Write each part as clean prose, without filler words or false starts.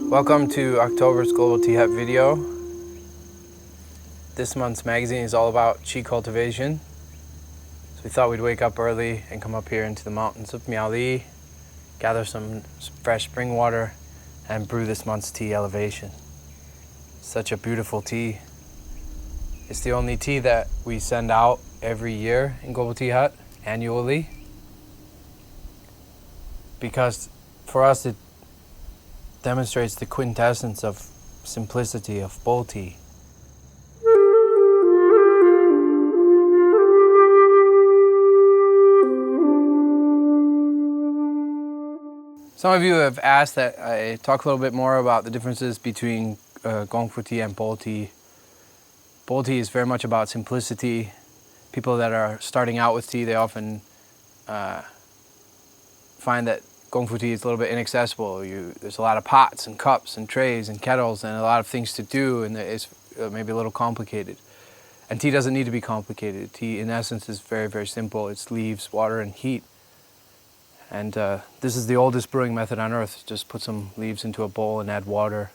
Welcome to October's Global Tea Hut video. This month's magazine is all about tea cultivation. So we thought we'd wake up early and come up here into the mountains of Miao Li, gather some fresh spring water, and brew this month's tea, Elevation. Such a beautiful tea. It's the only tea that we send out every year in Global Tea Hut, annually. Because for us it demonstrates the quintessence of simplicity of bowl tea. Some of you have asked that I talk a little bit more about the differences between Gong Fu tea and bowl tea. Bowl tea is very much about simplicity. People that are starting out with tea, they often find that Gong Fu tea is a little bit inaccessible. There's a lot of pots and cups and trays and kettles and a lot of things to do, and it's maybe a little complicated. And tea doesn't need to be complicated. Tea, in essence, is very, very simple. It's leaves, water, and heat. And this is the oldest brewing method on earth. Just put some leaves into a bowl and add water.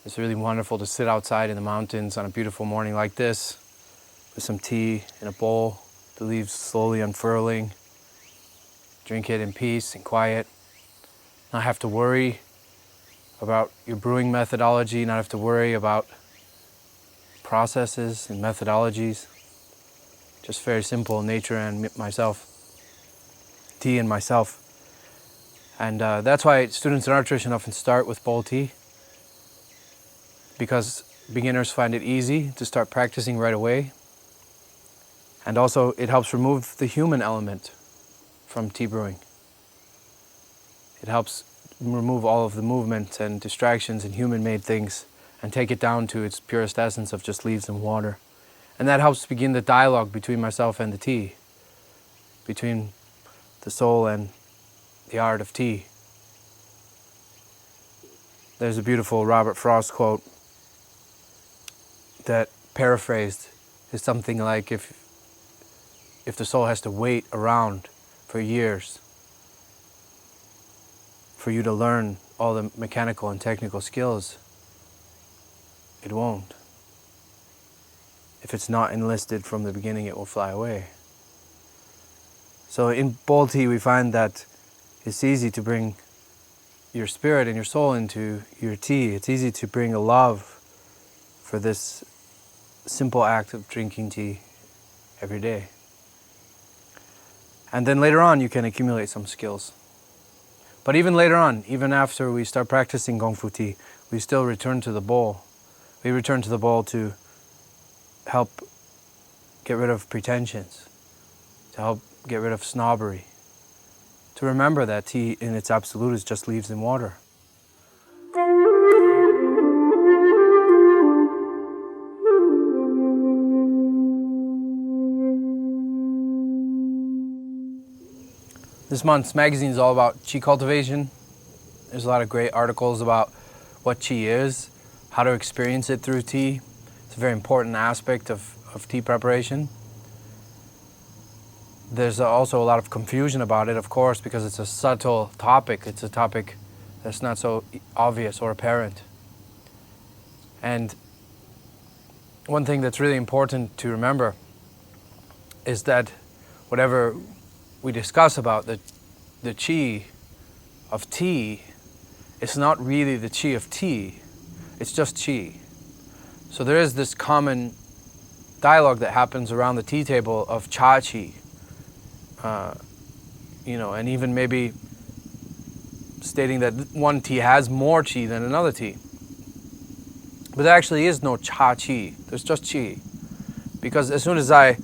It's really wonderful to sit outside in the mountains on a beautiful morning like this with some tea in a bowl, the leaves slowly unfurling. Drink it in peace and quiet. Not have to worry about your brewing methodology, not have to worry about processes and methodologies. Just very simple, nature and myself. Tea and myself. And that's why students in our tradition often start with bowl tea, because beginners find it easy to start practicing right away. And also it helps remove the human element from tea brewing. It helps remove all of the movement and distractions and human-made things and take it down to its purest essence of just leaves and water. And that helps begin the dialogue between myself and the tea, between the soul and the art of tea. There's a beautiful Robert Frost quote that, paraphrased, is something like, if the soul has to wait around for years for you to learn all the mechanical and technical skills, it won't. If it's not enlisted from the beginning, it will fly away. So in bowl tea we find that it's easy to bring your spirit and your soul into your tea. It's easy to bring a love for this simple act of drinking tea every day. And then later on you can accumulate some skills. But even later on, even after we start practicing Gong Fu tea, we still return to the bowl. We return to the bowl to help get rid of pretensions, to help get rid of snobbery, to remember that tea in its absolute is just leaves and water. This month's magazine is all about tea cultivation. There's a lot of great articles about what tea is, how to experience it through tea. It's a very important aspect of tea preparation. There's also a lot of confusion about it, of course, because it's a subtle topic. It's a topic that's not so obvious or apparent. And one thing that's really important to remember is that whatever we discuss about the qi of tea, it's not really the qi of tea, it's just qi. So there is this common dialogue that happens around the tea table of cha qi, and even maybe stating that one tea has more qi than another tea. But there actually is no cha qi, there's just qi. Because as soon as I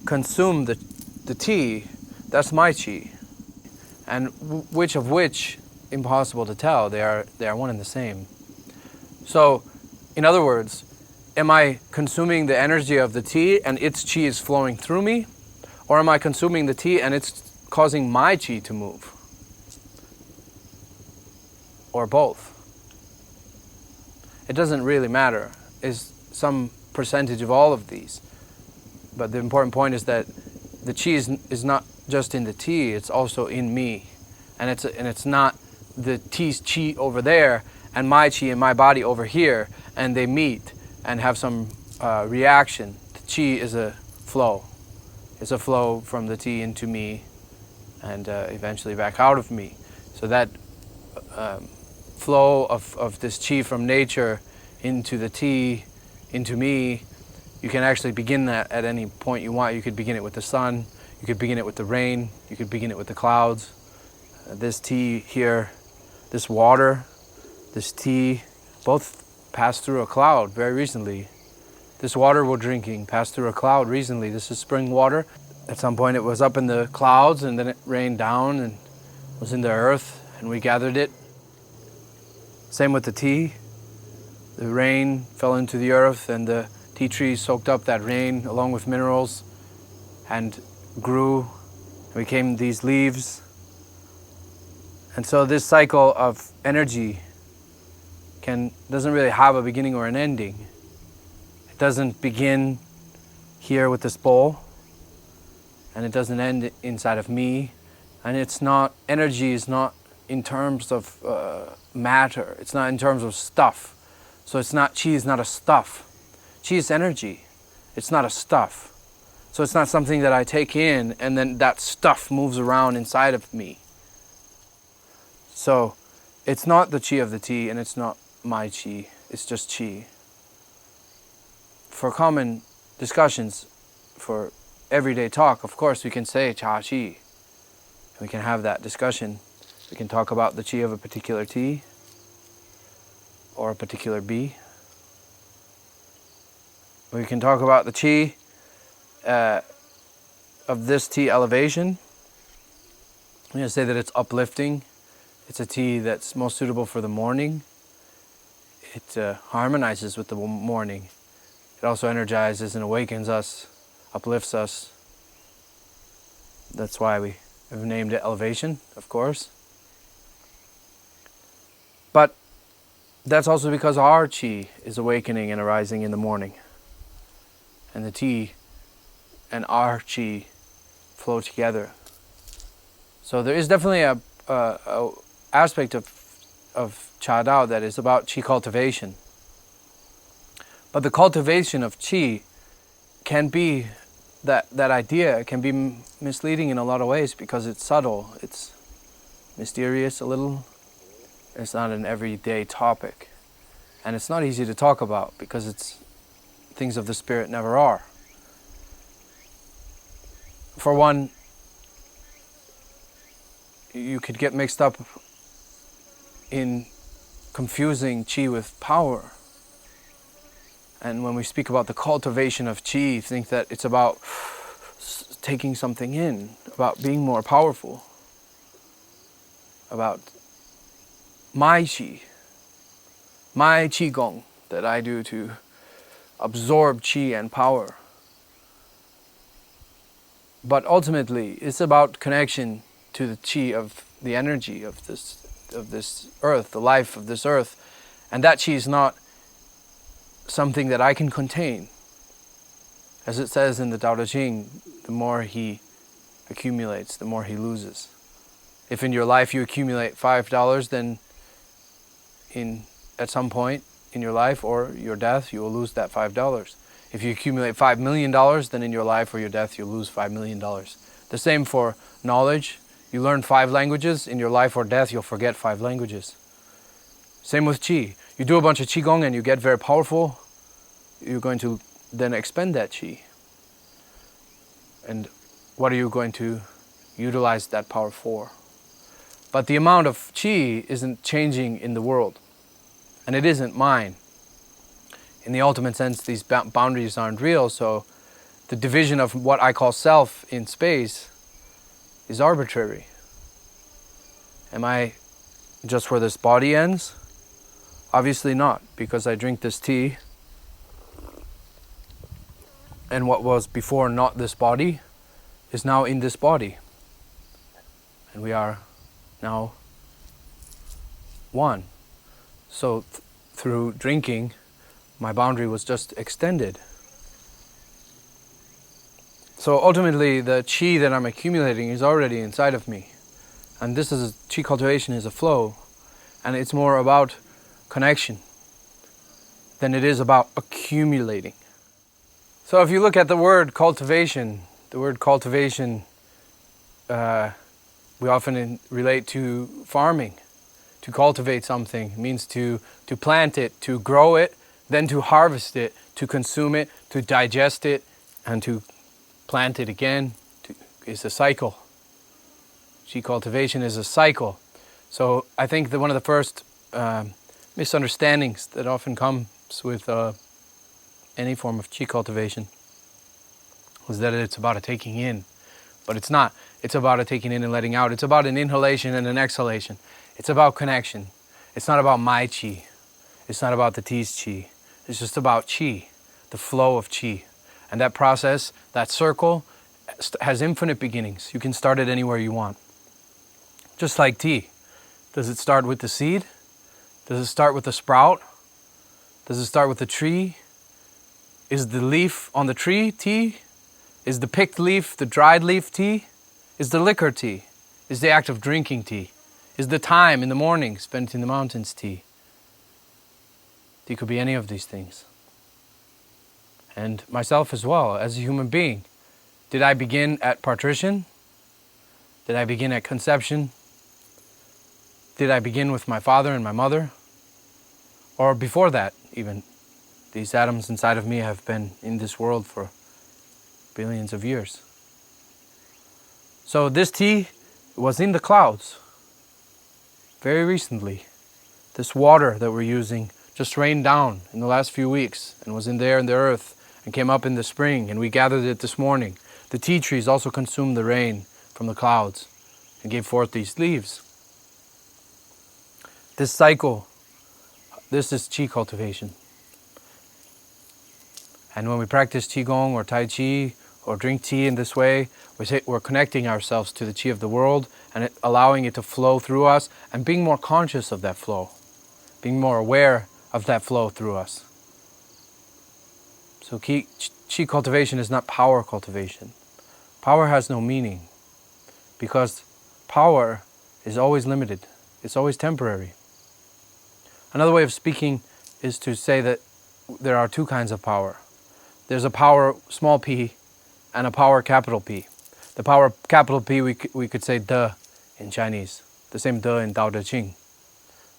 consume the tea, that's my qi. And which of which, impossible to tell. They are one and the same. So, in other words, am I consuming the energy of the tea and its qi is flowing through me? Or am I consuming the tea and it's causing my qi to move? Or both? It doesn't really matter. It's some percentage of all of these. But the important point is that the qi is not just in the tea, it's also in me. And it's not the tea's chi over there and my chi and my body over here, and they meet and have some reaction. The chi is a flow. It's a flow from the tea into me and eventually back out of me. So that flow of this chi from nature into the tea, into me, you can actually begin that at any point you want. You could begin it with the sun, you could begin it with the rain, you could begin it with the clouds. This tea here, this water, this tea, both passed through a cloud very recently. This water we're drinking passed through a cloud recently. This is spring water. At some point it was up in the clouds and then it rained down and was in the earth and we gathered it. Same with the tea. The rain fell into the earth and the tea tree soaked up that rain along with minerals and grew and became these leaves. And so this cycle of energy doesn't really have a beginning or an ending. It doesn't begin here with this bowl, and it doesn't end inside of me. And it's not, energy is not in terms of matter. It's not in terms of stuff. So it's not, chi is not a stuff. Chi is energy. It's not a stuff. So it's not something that I take in and then that stuff moves around inside of me. So it's not the chi of the tea and it's not my chi. It's just chi. For common discussions, for everyday talk, of course we can say cha chi. We can have that discussion. We can talk about the chi of a particular tea or a particular bee. We can talk about the chi of this tea elevation. I'm going to say that it's uplifting. It's a tea that's most suitable for the morning. It harmonizes with the morning. It also energizes and awakens us, uplifts us. That's why we have named it elevation, of course. But that's also because our chi is awakening and arising in the morning. And the tea and our chi flow together. So there is definitely a aspect of Cha Dao that is about chi cultivation. But the cultivation of chi can be, that idea can be misleading in a lot of ways because it's subtle, it's mysterious a little, it's not an everyday topic. And it's not easy to talk about because it's things of the spirit never are. For one, you could get mixed up in confusing chi with power. And when we speak about the cultivation of chi, think that it's about taking something in, about being more powerful, about my qigong that I do to absorb chi and power. But ultimately, it's about connection to the chi of the energy of this earth, the life of this earth. And that chi is not something that I can contain. As it says in the Tao Te Ching, the more he accumulates, the more he loses. If in your life you accumulate $5, then at some point in your life or your death, you will lose that $5. If you accumulate $5 million, then in your life or your death, you'll lose $5 million. The same for knowledge. You learn 5 languages, in your life or death, you'll forget 5 languages. Same with chi. You do a bunch of qigong and you get very powerful, you're going to then expend that chi. And what are you going to utilize that power for? But the amount of chi isn't changing in the world. And it isn't mine. In the ultimate sense, these boundaries aren't real, so the division of what I call self in space is arbitrary. Am I just where this body ends? Obviously not, because I drink this tea, and what was before not this body is now in this body. And we are now one. So through drinking, my boundary was just extended. So ultimately, the chi that I'm accumulating is already inside of me. And chi cultivation is a flow. and it's more about connection than it is about accumulating. So if you look at the word cultivation, we often relate to farming. To cultivate something means to plant it, to grow it, then to harvest it, to consume it, to digest it, and to plant it again. It's a cycle. Qi cultivation is a cycle. So I think that one of the first misunderstandings that often comes with any form of Qi cultivation was that it's about a taking in. But it's not. It's about a taking in and letting out. It's about an inhalation and an exhalation. It's about connection. It's not about my Qi. It's not about the tea's Qi. It's just about Qi, the flow of Qi. And that process, that circle, has infinite beginnings. You can start it anywhere you want. Just like tea. Does it start with the seed? Does it start with the sprout? Does it start with the tree? Is the leaf on the tree tea? Is the picked leaf the dried leaf tea? Is the liquor tea? Is the act of drinking tea? Is the time in the morning spent in the mountains tea? Tea could be any of these things. And myself as well, as a human being. Did I begin at partition? Did I begin at conception? Did I begin with my father and my mother? Or before that, even? These atoms inside of me have been in this world for billions of years. So this tea was in the clouds very recently. This water that we're using just rained down in the last few weeks and was in there in the earth and came up in the spring, and we gathered it this morning. The tea trees also consumed the rain from the clouds and gave forth these leaves. This cycle, this is Qi cultivation. And when we practice Qigong or Tai Chi or drink tea in this way, we're connecting ourselves to the Qi of the world and allowing it to flow through us and being more conscious of that flow, being more aware of that flow through us. So Qi cultivation is not power cultivation. Power has no meaning because power is always limited. It's always temporary. Another way of speaking is to say that there are two kinds of power. There's a power small p and a power capital P. The power capital P, we could say De in Chinese. The same De in Tao Te Ching.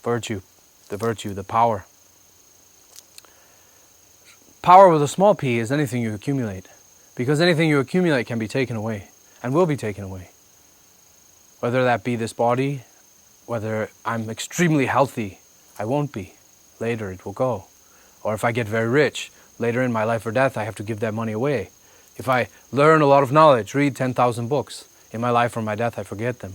Virtue, the power. Power with a small p is anything you accumulate. Because anything you accumulate can be taken away and will be taken away. Whether that be this body, whether I'm extremely healthy, I won't be. Later it will go. Or if I get very rich, later in my life or death, I have to give that money away. If I learn a lot of knowledge, read 10,000 books, in my life or my death, I forget them.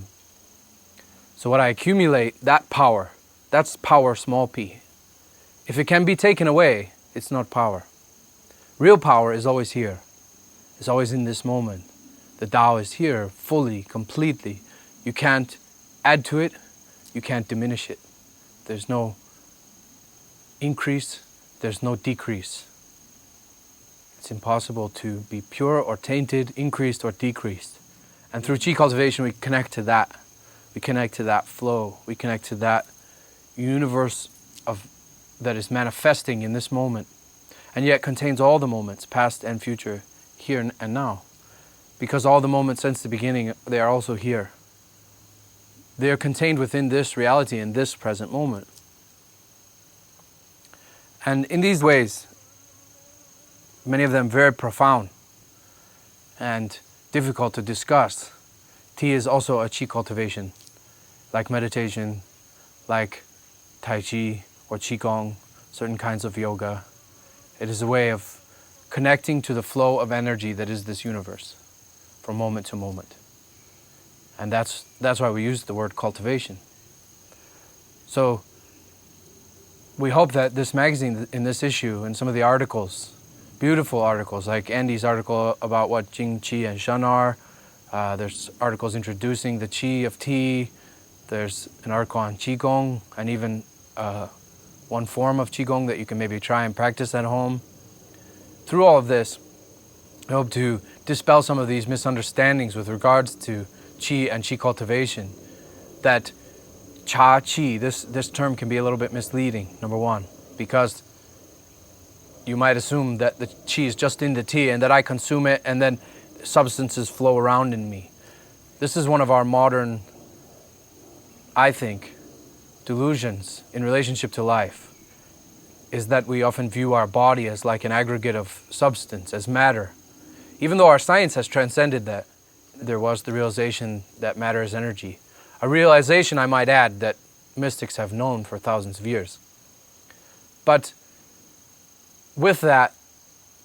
So what I accumulate, that power, that's power small p. If it can be taken away, it's not power. Real power is always here. It's always in this moment. The Tao is here, fully, completely. You can't add to it, you can't diminish it. There's no increase, there's no decrease. It's impossible to be pure or tainted, increased or decreased. And through Qi cultivation, we connect to that. We connect to that flow. We connect to that universe that is manifesting in this moment, and yet contains all the moments, past and future, here and now. Because all the moments since the beginning, they are also here. They are contained within this reality in this present moment. And in these ways, many of them very profound and difficult to discuss, tea is also a Qi cultivation, like meditation, like Tai Chi or Qigong, certain kinds of yoga. It is a way of connecting to the flow of energy that is this universe from moment to moment. And that's why we use the word cultivation. So we hope that this magazine, in this issue, and some of the articles, beautiful articles, like Andy's article about what Jing, Qi, and Shen are. There's articles introducing the Qi of tea. There's an article on Qigong, and even one form of Qigong that you can maybe try and practice at home. Through all of this, I hope to dispel some of these misunderstandings with regards to Qi and Qi cultivation. That cha, qi, this term can be a little bit misleading, number one, because you might assume that the qi is just in the tea and that I consume it and then substances flow around in me. This is one of our modern, I think, delusions in relationship to life, is that we often view our body as like an aggregate of substance, as matter. Even though our science has transcended that, there was the realization that matter is energy. A realization, I might add, that mystics have known for thousands of years. But with that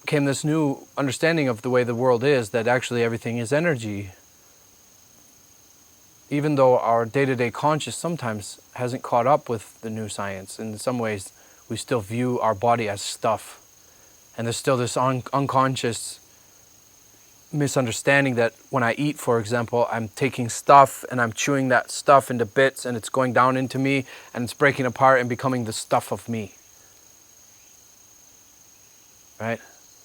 came this new understanding of the way the world is, that actually everything is energy. Even though our day-to-day conscious sometimes hasn't caught up with the new science, in some ways we still view our body as stuff. And there's still this unconscious misunderstanding that when I eat, for example, I'm taking stuff and I'm chewing that stuff into bits and it's going down into me and it's breaking apart and becoming the stuff of me. Right?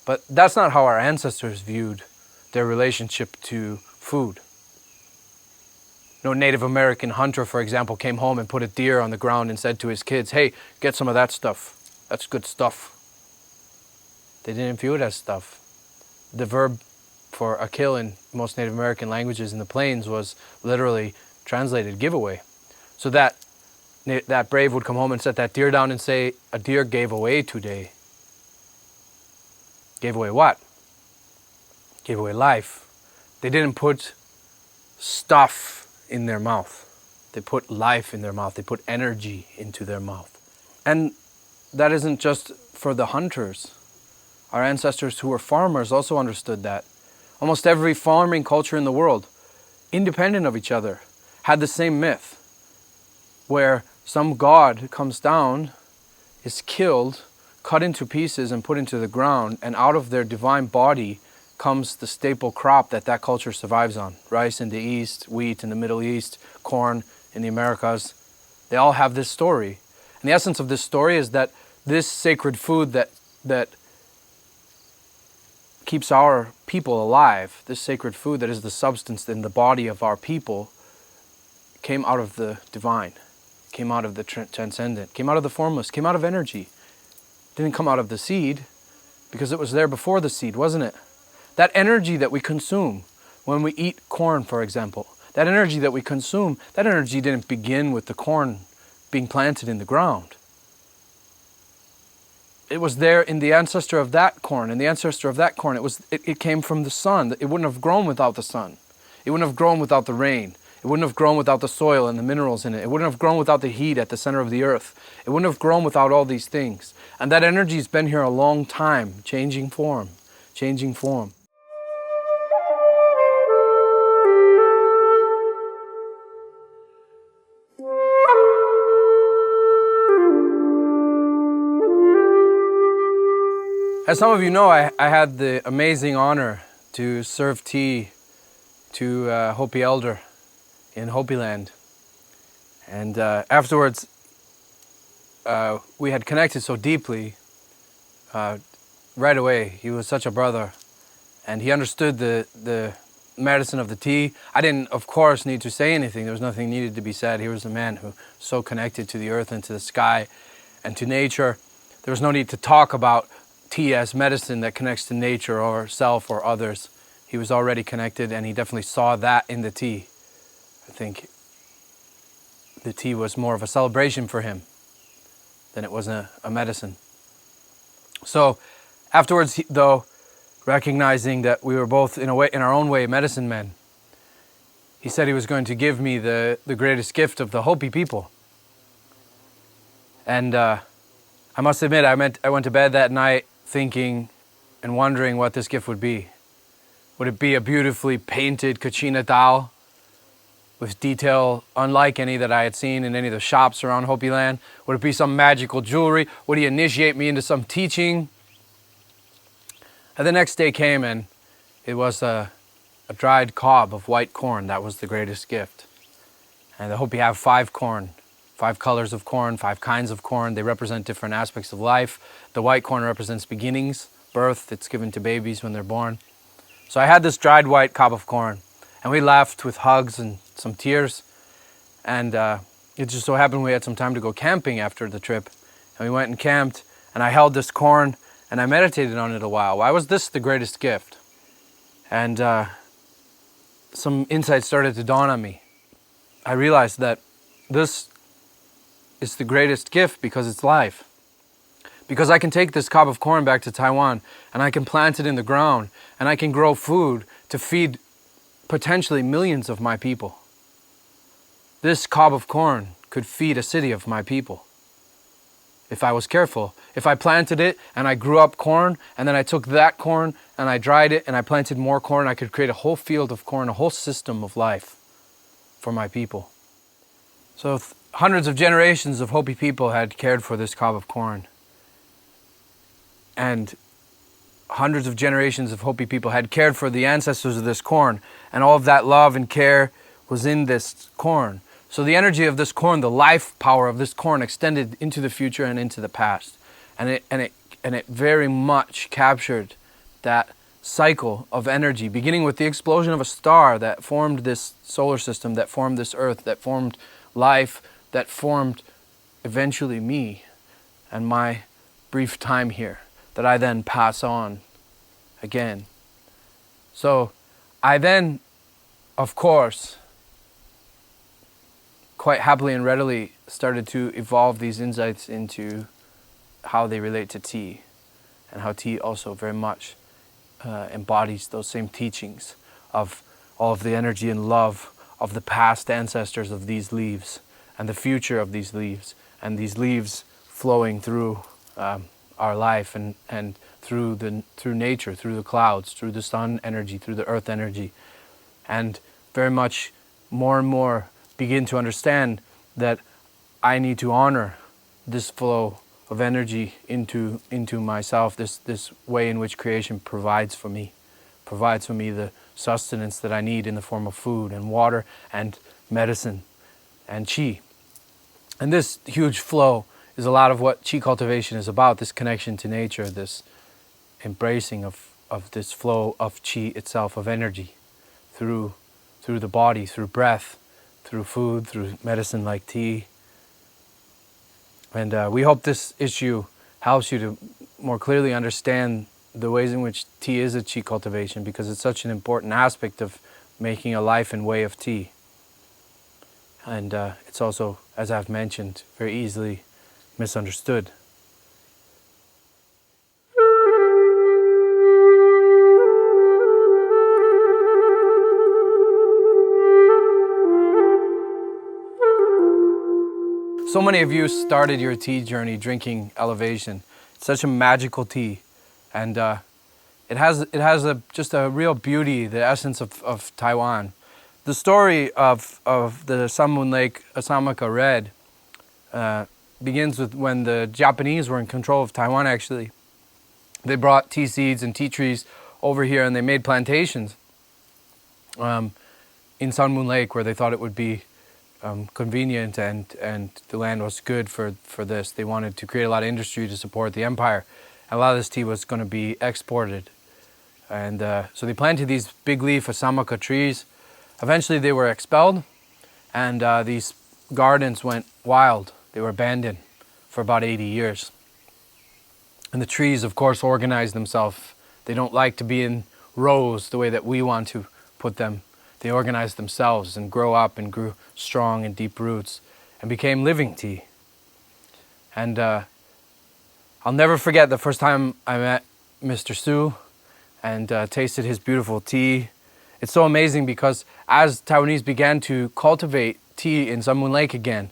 But that's not how our ancestors viewed their relationship to food. No Native American hunter, for example, came home and put a deer on the ground and said to his kids, hey, get some of that stuff. That's good stuff. They didn't view it as stuff. The verb for a kill in most Native American languages in the plains was literally translated giveaway. So that brave would come home and set that deer down and say, a deer gave away today. Gave away what? Gave away life. They didn't put stuff in their mouth. They put life in their mouth. They put energy into their mouth. And that isn't just for the hunters. Our ancestors who were farmers also understood that. Almost every farming culture in the world, independent of each other, had the same myth, where some god comes down, is killed, cut into pieces and put into the ground, and out of their divine body comes the staple crop that culture survives on. Rice in the East, wheat in the Middle East, corn in the Americas. They all have this story. And the essence of this story is that this sacred food that keeps our people alive, this sacred food that is the substance in the body of our people, came out of the divine, came out of the transcendent, came out of the formless, came out of energy. Didn't come out of the seed, because it was there before the seed, wasn't it? That energy that we consume when we eat corn, for example, that energy that we consume, that energy didn't begin with the corn being planted in the ground. It was there in the ancestor of that corn, and the ancestor of that corn, it came from the sun. It wouldn't have grown without the sun. It wouldn't have grown without the rain. It wouldn't have grown without the soil and the minerals in it. It wouldn't have grown without the heat at the center of the earth. It wouldn't have grown without all these things. And that energy's been here a long time, changing form, changing form. As some of you know, I had the amazing honor to serve tea to Hopi Elder in Hopi Land. And afterwards, we had connected so deeply right away. He was such a brother, and he understood the medicine of the tea. I didn't, of course, need to say anything. There was nothing needed to be said. He was a man who was so connected to the earth and to the sky and to nature. There was no need to talk about tea as medicine that connects to nature or self or others. He was already connected, and he definitely saw that in the tea. I think the tea was more of a celebration for him than it was a medicine. So afterwards, though, recognizing that we were both in our own way medicine men, he said he was going to give me the greatest gift of the Hopi people. And I must admit, I went to bed that night thinking and wondering what this gift would be. Would it be a beautifully painted Kachina dal with detail unlike any that I had seen in any of the shops around Hopi Land? Would it be some magical jewelry? Would he initiate me into some teaching? And the next day came, and it was a dried cob of white corn. That was the greatest gift. And the Hopi have 5 colors of corn, 5 kinds of corn. They represent different aspects of life. The white corn represents beginnings, birth. It's given to babies when they're born. So I had this dried white cob of corn, and we left with hugs and some tears. And, it just so happened we had some time to go camping after the trip. And we went and camped, and I held this corn, and I meditated on it a while. Why was this the greatest gift? And some insights started to dawn on me. I realized that this is the greatest gift because it's life. Because I can take this cob of corn back to Taiwan, and I can plant it in the ground, and I can grow food to feed potentially millions of my people. This cob of corn could feed a city of my people. If I was careful, if I planted it and I grew up corn, and then I took that corn and I dried it and I planted more corn, I could create a whole field of corn, a whole system of life for my people. So hundreds of generations of Hopi people had cared for this cob of corn. And hundreds of generations of Hopi people had cared for the ancestors of this corn, and all of that love and care was in this corn. So the energy of this corn, the life power of this corn extended into the future and into the past. And it very much captured that cycle of energy, beginning with the explosion of a star that formed this solar system, that formed this earth, that formed life, that formed eventually me and my brief time here, that I then pass on again. So I then, of course, quite happily and readily started to evolve these insights into how they relate to tea, and how tea also very much embodies those same teachings of all of the energy and love of the past ancestors of these leaves, and the future of these leaves, and these leaves flowing through our life, and through nature, through the clouds, through the sun energy, through the earth energy, and very much more and more begin to understand that I need to honor this flow of energy into myself, this way in which creation provides for me the sustenance that I need in the form of food and water and medicine and qi. And this huge flow is a lot of what qi cultivation is about, this connection to nature, this embracing of this flow of qi itself, of energy, through the body, through breath, through food, through medicine like tea. And we hope this issue helps you to more clearly understand the ways in which tea is a qi cultivation, because it's such an important aspect of making a life and way of tea. And it's also, as I've mentioned, very easily misunderstood. So many of you started your tea journey drinking Elevation. It's such a magical tea, and it has just a real beauty, the essence of Taiwan. The story of the Sun Moon Lake Asamaka Red begins with when the Japanese were in control of Taiwan. Actually, they brought tea seeds and tea trees over here, and they made plantations in Sun Moon Lake, where they thought it would be convenient and the land was good for this. They wanted to create a lot of industry to support the empire. And a lot of this tea was going to be exported. And so they planted these big leaf Asamaka trees. Eventually they were expelled, and these gardens went wild. They were abandoned for about 80 years. And the trees, of course, organized themselves. They don't like to be in rows the way that we want to put them. They organized themselves and grew up and grew strong and deep roots and became living tea. And I'll never forget the first time I met Mr. Su and tasted his beautiful tea. It's so amazing because as Taiwanese began to cultivate tea in Sun Moon Lake again,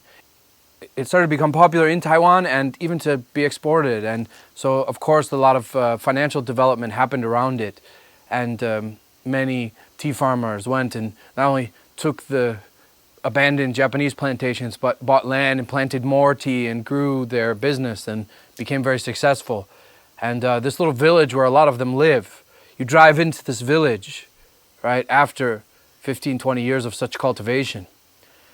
it started to become popular in Taiwan and even to be exported. And so, of course, a lot of financial development happened around it. And many tea farmers went and not only took the abandoned Japanese plantations, but bought land and planted more tea and grew their business and became very successful. And this little village where a lot of them live, you drive into this village, right, after 15, 20 years of such cultivation,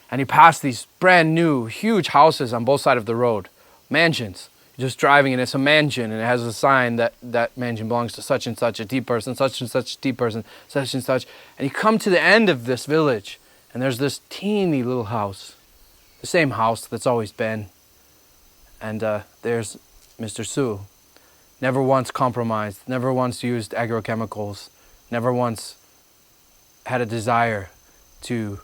and you pass these brand new, huge houses on both sides of the road, mansions. You're just driving and it's a mansion, and it has a sign that that mansion belongs to such and such a tea person, such and such a tea person, such and such. And you come to the end of this village, and there's this teeny little house, the same house that's always been. And there's Mr. Su. Never once compromised, never once used agrochemicals, never once had a desire to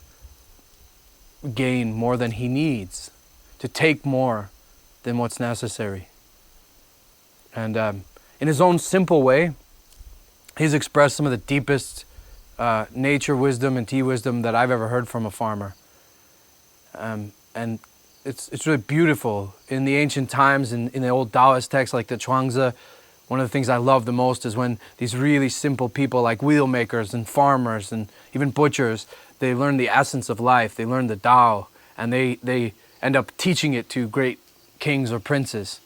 gain more than he needs, to take more than what's necessary. And in his own simple way, he's expressed some of the deepest nature wisdom and tea wisdom that I've ever heard from a farmer. And it's really beautiful. In the ancient times, in the old Taoist texts like the Chuangzi, one of the things I love the most is when these really simple people like wheel makers and farmers and even butchers, they learn the essence of life, they learn the Tao, and they end up teaching it to great kings or princes.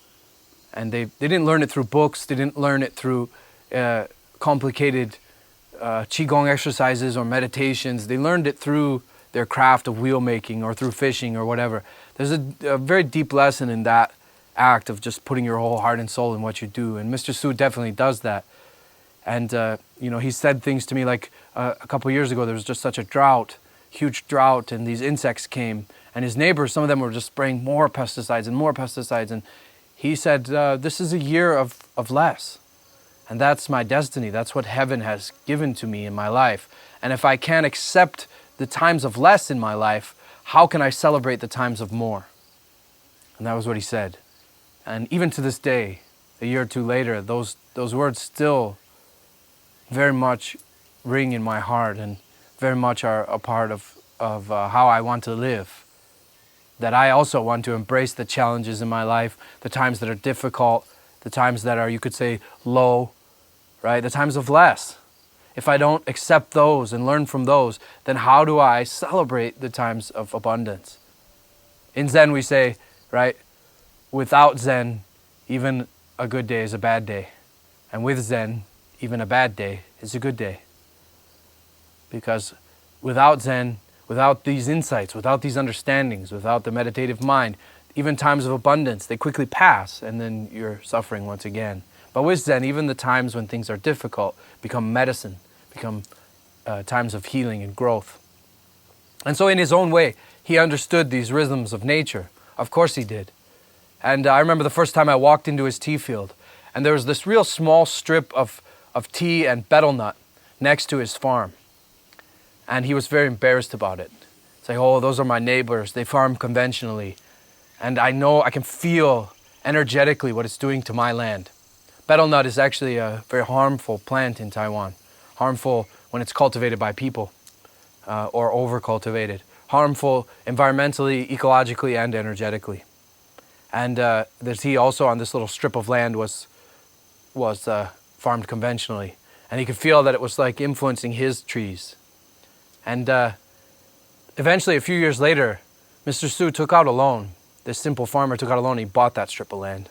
And they didn't learn it through books, they didn't learn it through complicated Qigong exercises or meditations. They learned it through their craft of wheel making or through fishing or whatever. There's a very deep lesson in that act of just putting your whole heart and soul in what you do. And Mr. Su definitely does that. And, he said things to me like a couple years ago, there was just such a drought, huge drought, and these insects came. And his neighbors, some of them were just spraying more pesticides and more pesticides. And he said, this is a year of less. And that's my destiny. That's what heaven has given to me in my life. And if I can't accept the times of less in my life, how can I celebrate the times of more? And that was what he said. And even to this day, a year or two later, those words still very much ring in my heart and very much are a part of how I want to live. That I also want to embrace the challenges in my life, the times that are difficult, the times that are, you could say, low, right? The times of less. If I don't accept those and learn from those, then how do I celebrate the times of abundance? In Zen we say, right, without Zen, even a good day is a bad day. And with Zen, even a bad day is a good day. Because without Zen, without these insights, without these understandings, without the meditative mind, even times of abundance, they quickly pass and then you're suffering once again. But with Zen, even the times when things are difficult become medicine, become times of healing and growth. And so in his own way, he understood these rhythms of nature. Of course he did. And I remember the first time I walked into his tea field, and there was this real small strip of tea and betel nut next to his farm. And he was very embarrassed about it. It's like, oh, those are my neighbors. They farm conventionally. And I know, I can feel energetically what it's doing to my land. Betel nut is actually a very harmful plant in Taiwan. Harmful when it's cultivated by people or over-cultivated. Harmful environmentally, ecologically, and energetically. And the tea also on this little strip of land was farmed conventionally. And he could feel that it was like influencing his trees. And eventually, a few years later, Mr. Su took out a loan. This simple farmer took out a loan and he bought that strip of land.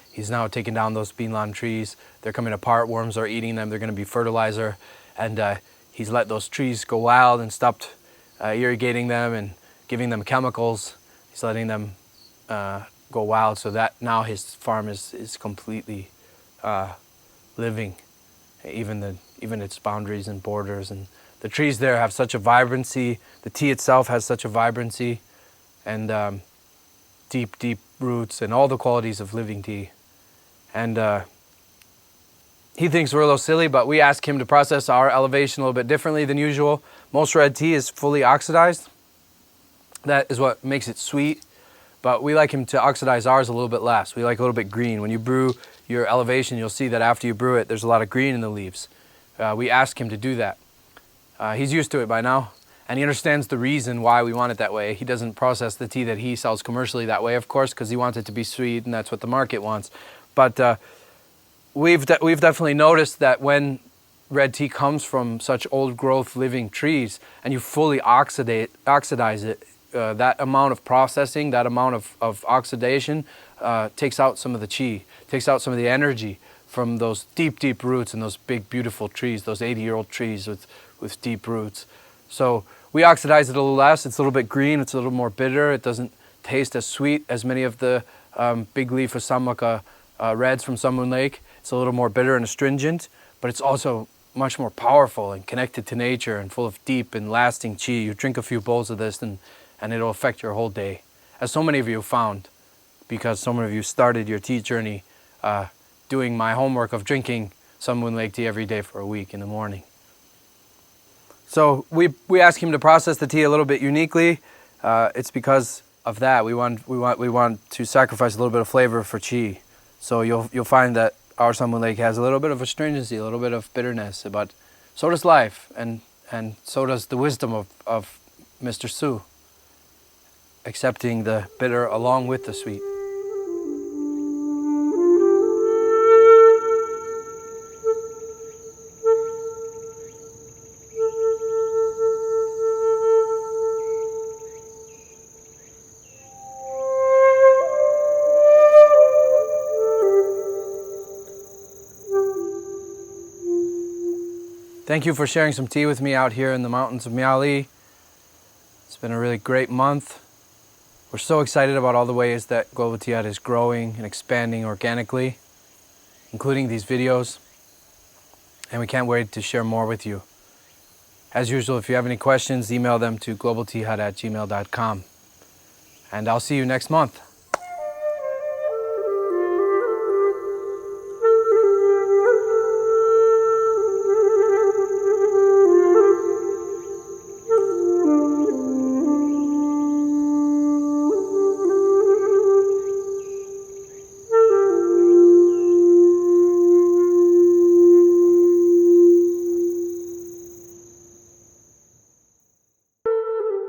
He's now taken down those beanlan trees. They're coming apart, worms are eating them, they're going to be fertilizer. And he's let those trees go wild and stopped irrigating them and giving them chemicals. He's letting them go wild so that now his farm is completely living, even its boundaries and borders. And the trees there have such a vibrancy, the tea itself has such a vibrancy, and deep, deep roots and all the qualities of living tea. And he thinks we're a little silly, but we ask him to process our elevation a little bit differently than usual. Most red tea is fully oxidized. That is what makes it sweet. But we like him to oxidize ours a little bit less. We like a little bit green. When you brew your elevation, you'll see that after you brew it, there's a lot of green in the leaves. We ask him to do that. He's used to it by now, and he understands the reason why we want it that way. He doesn't process the tea that he sells commercially that way, of course, because he wants it to be sweet, and that's what the market wants. But we've definitely noticed that when red tea comes from such old growth living trees, and you fully oxidize it, that amount of processing, that amount of oxidation takes out some of the qi, takes out some of the energy from those deep, deep roots and those big, beautiful trees, those 80-year-old trees with deep roots. So we oxidize it a little less. It's a little bit green. It's a little more bitter. It doesn't taste as sweet as many of the big leaf Osamaka reds from Sun Moon Lake. It's a little more bitter and astringent, but it's also much more powerful and connected to nature and full of deep and lasting qi. You drink a few bowls of this and and it'll affect your whole day, as so many of you found, because so many of you started your tea journey doing my homework of drinking Sun Moon Lake tea every day for a week in the morning. So we ask him to process the tea a little bit uniquely. It's because of that. We want to sacrifice a little bit of flavor for qi. So you'll find that our Sun Moon Lake has a little bit of astringency, a little bit of bitterness, but so does life, and so does the wisdom of Mr. Su, accepting the bitter along with the sweet. Thank you for sharing some tea with me out here in the mountains of Miao Li. It's been a really great month. We're so excited about all the ways that Global Tea Hut is growing and expanding organically, including these videos. And we can't wait to share more with you. As usual, if you have any questions, email them to globalteahut@gmail.com. And I'll see you next month.